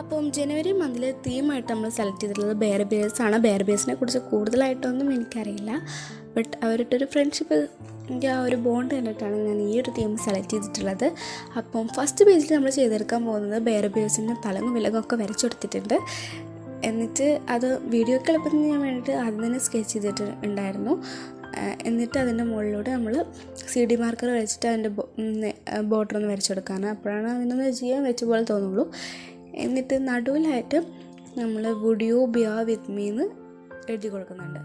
അപ്പം ജനുവരി മന്തിൽ തീമായിട്ട് നമ്മൾ സെലക്ട് ചെയ്തിട്ടുള്ളത് ബെയർ ബിയേഴ്സാണ്. ബെയർ ബിയേഴ്സിനെ കുറിച്ച് കൂടുതലായിട്ടൊന്നും എനിക്കറിയില്ല, ബട്ട് അവരുടെ ഫ്രണ്ട്ഷിപ്പ് എൻ്റെ ആ ഒരു ബോണ്ട് കണ്ടിട്ടാണ് ഞാൻ ഈ ഒരു തീം സെലക്ട് ചെയ്തിട്ടുള്ളത്. അപ്പം ഫസ്റ്റ് പേജിൽ നമ്മൾ ചെയ്തെടുക്കാൻ പോകുന്നത് ബെയർ ബിയേഴ്സിൻ്റെ തലങ്ങും വിലങ്ങൊക്കെ വരച്ചു കൊടുത്തിട്ടുണ്ട്. എന്നിട്ട് അത് വീഡിയോക്ക് എളുപ്പത്തിന് ചെയ്യാൻ വേണ്ടിയിട്ട് ആദ്യം തന്നെ സ്കെച്ച് ചെയ്തിട്ട് ഉണ്ടായിരുന്നു. എന്നിട്ട് അതിൻ്റെ മുകളിലൂടെ നമ്മൾ CD മാർക്കർ വെച്ചിട്ട് അതിൻ്റെ ബോർഡർ ഒന്ന് വരച്ചെടുക്കാനാണ്. അപ്പോഴാണ് അതിനൊന്ന് ചെയ്യാൻ വെച്ച പോലെ തോന്നുള്ളൂ. എന്നിട്ട് നടുവിലായിട്ട് നമ്മൾ would you bear with me എന്ന് എഴുതി കൊടുക്കുന്നുണ്ട്.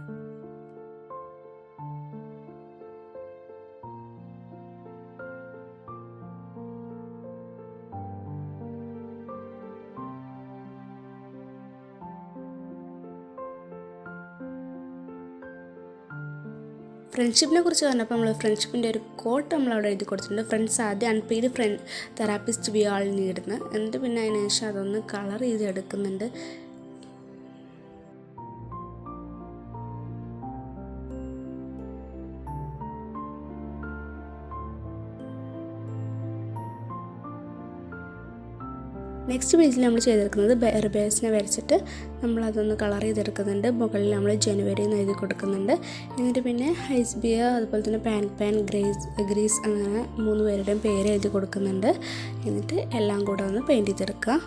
ഫ്രണ്ട്ഷിപ്പിനെ കുറിച്ച് പറഞ്ഞപ്പോൾ നമ്മൾ ഫ്രണ്ട്ഷിപ്പിൻ്റെ ഒരു കോട്ട് നമ്മളവിടെ എഴുതി കൊടുത്തിട്ടുണ്ട്. ഫ്രണ്ട്സ് ആദ്യം unpaid friend therapist we all നീടുന്നു. എന്നിട്ട് പിന്നെ അതിന് ശേഷം അതൊന്ന് കളർ ചെയ്ത് എടുക്കുന്നുണ്ട്. നെക്സ്റ്റ് പേജിൽ നമ്മൾ ചെയ്തെടുക്കുന്നത് ബെയർ ബിയേഴ്സിനെ വരച്ചിട്ട് നമ്മളതൊന്ന് കളർ ചെയ്തെടുക്കുന്നുണ്ട്. മുകളിൽ നമ്മൾ ജനുവരി എന്ന് എഴുതി കൊടുക്കുന്നുണ്ട്. എന്നിട്ട് പിന്നെ ഹൈസ് ബിയർ, അതുപോലെ തന്നെ പാൻ ഗ്രീസ് അങ്ങനെ 3 പേരുടെയും പേര് എഴുതി കൊടുക്കുന്നുണ്ട്. എന്നിട്ട് എല്ലാം കൂടെ ഒന്ന് പെയിൻറ്റ് ചെയ്തെടുക്കുക.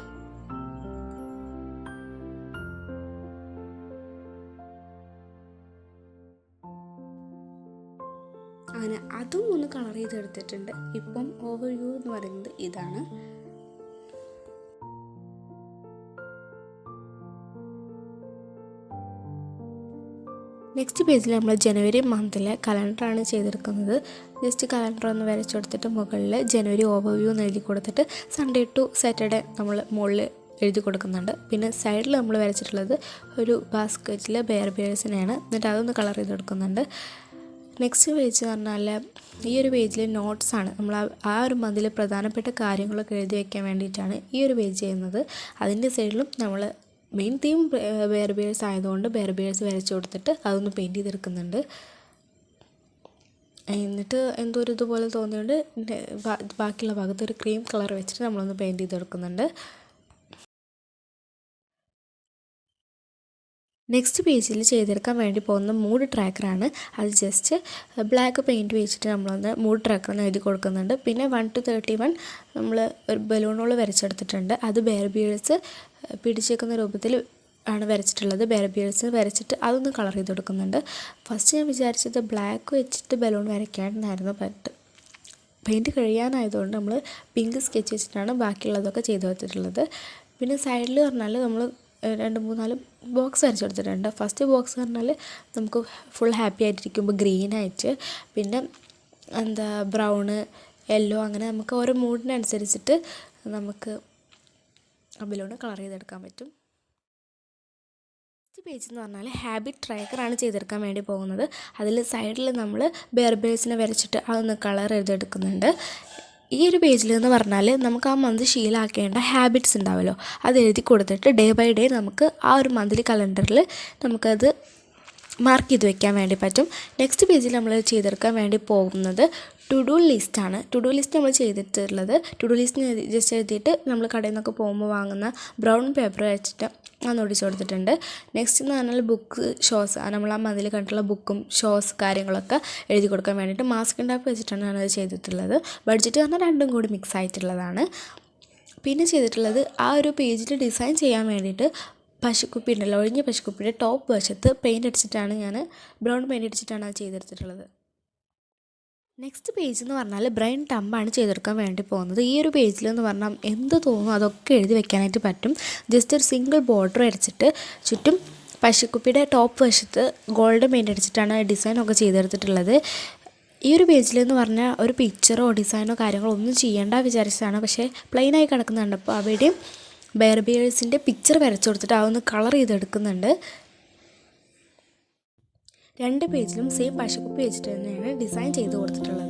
അങ്ങനെ അതും ഒന്ന് കളർ ചെയ്തെടുത്തിട്ടുണ്ട്. ഇപ്പം ഓവർവ്യൂ എന്ന് പറയുന്നത് ഇതാണ്. നെക്സ്റ്റ് പേജിൽ നമ്മൾ ജനുവരി മന്തിലെ കലണ്ടറാണ് ചെയ്തെടുക്കുന്നത്. ജസ്റ്റ് കലണ്ടർ ഒന്ന് വരച്ചു കൊടുത്തിട്ട് മുകളിൽ ജനുവരി ഓവർവ്യൂ എന്ന് എഴുതി കൊടുത്തിട്ട് സൺഡേ ടു സാറ്റർഡേ നമ്മൾ മുകളിൽ എഴുതി കൊടുക്കുന്നുണ്ട്. പിന്നെ സൈഡിൽ നമ്മൾ വരച്ചിട്ടുള്ളത് ഒരു ബാസ്ക്കറ്റിൽ ബെയർ ബിയേഴ്സിനെയാണ്. എന്നിട്ട് അതൊന്ന് കളർ ചെയ്ത് കൊടുക്കുന്നുണ്ട്. നെക്സ്റ്റ് പേജ് പറഞ്ഞാൽ ഈ ഒരു പേജിൽ നോട്ട്സാണ്. നമ്മൾ ആ ഒരു മന്തിൽ പ്രധാനപ്പെട്ട കാര്യങ്ങളൊക്കെ എഴുതി വയ്ക്കാൻ വേണ്ടിയിട്ടാണ് ഈ ഒരു പേജ് ചെയ്യുന്നത്. അതിൻ്റെ സൈഡിലും നമ്മൾ മെയിൻ തീം ബെയർ ബിയേഴ്സ് ആയതുകൊണ്ട് ബെയർ ബിയേഴ്സ് വരച്ചു കൊടുത്തിട്ട് അതൊന്ന് പെയിൻറ്റ് ചെയ്തെടുക്കുന്നുണ്ട്. എന്നിട്ട് എന്തോ ഒരു ഇതുപോലെ തോന്നിയുകൊണ്ട് ബാക്കിയുള്ള ഭാഗത്ത് ഒരു ക്രീം കളർ വെച്ചിട്ട് നമ്മളൊന്ന് പെയിൻറ്റ് ചെയ്തെടുക്കുന്നുണ്ട്. നെക്സ്റ്റ് പേജിൽ ചെയ്തെടുക്കാൻ വേണ്ടി പോകുന്ന മൂഡ് ട്രാക്കറാണ്. അത് ജസ്റ്റ് ബ്ലാക്ക് പെയിൻറ്റ് വെച്ചിട്ട് നമ്മളൊന്ന് മൂഡ് ട്രാക്കറൊന്ന് എഴുതി കൊടുക്കുന്നുണ്ട്. പിന്നെ 1 to 31 നമ്മൾ ഒരു ബലൂണുകൾ വരച്ചെടുത്തിട്ടുണ്ട്. അത് ബെയർ ബിയേഴ്സ് പിടിച്ചേക്കുന്ന രൂപത്തിൽ ആണ് വരച്ചിട്ടുള്ളത്. ബെയർ ബിയേഴ്സ് വരച്ചിട്ട് അതൊന്ന് കളർ ചെയ്ത് കൊടുക്കുന്നുണ്ട്. ഫസ്റ്റ് ഞാൻ വിചാരിച്ചത് ബ്ലാക്ക് വെച്ചിട്ട് ബലൂൺ വരയ്ക്കാനായിരുന്നു, ബട്ട് പെയിൻറ്റ് കഴിയാനായതുകൊണ്ട് നമ്മൾ പിങ്ക് സ്കെച്ച് വെച്ചിട്ടാണ് ബാക്കിയുള്ളതൊക്കെ ചെയ്ത് വെച്ചിട്ടുള്ളത്. പിന്നെ സൈഡിൽ പറഞ്ഞാൽ നമ്മൾ 2-3-4 ബോക്സ് വരച്ച് കൊടുത്തിട്ടുണ്ട്. ഫസ്റ്റ് ബോക്സ് പറഞ്ഞാൽ നമുക്ക് ഫുൾ ഹാപ്പി ആയിട്ടിരിക്കുമ്പോൾ ഗ്രീനായിട്ട്, പിന്നെ ബ്രൗണ്, യെല്ലോ, അങ്ങനെ നമുക്ക് ഓരോ മൂഡിനനുസരിച്ചിട്ട് നമുക്ക് ആ ബലൂണ് കളർ ചെയ്തെടുക്കാൻ പറ്റും. നെക്സ്റ്റ് പേജ് എന്ന് പറഞ്ഞാൽ ഹാബിറ്റ് ട്രാക്കറാണ് ചെയ്തെടുക്കാൻ വേണ്ടി പോകുന്നത്. അതിൽ സൈഡിൽ നമ്മൾ ബെയർ ബിയേഴ്സിനെ വരച്ചിട്ട് അതൊന്ന് കളർ ചെയ്തെടുക്കുന്നുണ്ട്. ഈ ഒരു പേജിൽ എന്ന് പറഞ്ഞാൽ നമുക്ക് ആ മന്ത് ശീലമാക്കേണ്ട ഹാബിറ്റ്സ് ഉണ്ടാവുമല്ലോ, അത് എഴുതി കൊടുത്തിട്ട് ഡേ ബൈ ഡേ നമുക്ക് ആ ഒരു മന്ത്ലി കലണ്ടറിൽ നമുക്കത് മാർക്ക് ചെയ്ത് വെക്കാൻ വേണ്ടി പറ്റും. നെക്സ്റ്റ് പേജിൽ നമ്മൾ ചെയ്തെടുക്കാൻ വേണ്ടി പോകുന്നത് ടു ഡു ലിസ്റ്റാണ്. ടു ഡു ലിസ്റ്റ് നമ്മൾ ചെയ്തിട്ടുള്ളത് ടു ഡു ലിസ്റ്റ് ജസ്റ്റ് എഴുതിയിട്ട് നമ്മൾ കടയിൽ നിന്നൊക്കെ പോകുമ്പോൾ വാങ്ങുന്ന ബ്രൗൺ പേപ്പർ വെച്ചിട്ട് അന്ന് ഒടിച്ച് കൊടുത്തിട്ടുണ്ട്. നെക്സ്റ്റ് എന്ന് പറഞ്ഞാൽ ബുക്ക് ഷോസ്, നമ്മൾ ആ മന്തിൽ കണ്ടിട്ടുള്ള ബുക്കും ഷോസ് കാര്യങ്ങളൊക്കെ എഴുതി കൊടുക്കാൻ വേണ്ടിയിട്ട് മാസ്ക് ടാപ്പ് വെച്ചിട്ടാണ് ഞാനത് ചെയ്തിട്ടുള്ളത്. ബഡ്ജറ്റ് പറഞ്ഞാൽ രണ്ടും കൂടി മിക്സ് ആയിട്ടുള്ളതാണ്. പിന്നെ ചെയ്തിട്ടുള്ളത് ആ ഒരു പേജിൽ ഡിസൈൻ ചെയ്യാൻ വേണ്ടിയിട്ട് പശുക്കുപ്പി ഉണ്ടല്ലോ, ഒഴിഞ്ഞ പശുക്കുപ്പിയുടെ ടോപ്പ് വശത്ത് പെയിൻ്റ് അടിച്ചിട്ടാണ് ഞാൻ ബ്രൗൺ പെയിൻ്റ് അടിച്ചിട്ടാണ് അത് ചെയ്തെടുത്തിട്ടുള്ളത്. നെക്സ്റ്റ് പേജ് എന്ന് പറഞ്ഞാൽ ബ്രെയിൻ ടമ്പാണ് ചെയ്തെടുക്കാൻ വേണ്ടി പോകുന്നത്. ഈ ഒരു പേജിൽ എന്ന് പറഞ്ഞാൽ എന്ത് തോന്നുന്നു അതൊക്കെ എഴുതി വെക്കാനായിട്ട് പറ്റും. ജസ്റ്റ് ഒരു സിംഗിൾ ബോർഡർ വരച്ചിട്ട് ചുറ്റും പശുക്കുപ്പിയുടെ ടോപ്പ് വശത്ത് ഗോൾഡ് പെയിൻ്റ് അടിച്ചിട്ടാണ് ഡിസൈനൊക്കെ ചെയ്തെടുത്തിട്ടുള്ളത്. ഈ ഒരു പേജിലെന്ന് പറഞ്ഞാൽ ഒരു പിക്ചറോ ഡിസൈനോ കാര്യങ്ങളോ ഒന്നും ചെയ്യേണ്ട വിചാരിച്ചതാണ്. പക്ഷേ പ്ലെയിനായി കിടക്കുന്നുണ്ട്. അപ്പോൾ അവിടെയും ബെയർ ബിയേഴ്സിൻ്റെ പിക്ചർ വരച്ചു കൊടുത്തിട്ട് അതൊന്ന് കളർ ചെയ്തെടുക്കുന്നുണ്ട്. 2 പേജിലും സെയിം പശുക്കുപ്പി വെച്ചിട്ട് തന്നെയാണ് ഡിസൈൻ ചെയ്ത് കൊടുത്തിട്ടുള്ളത്.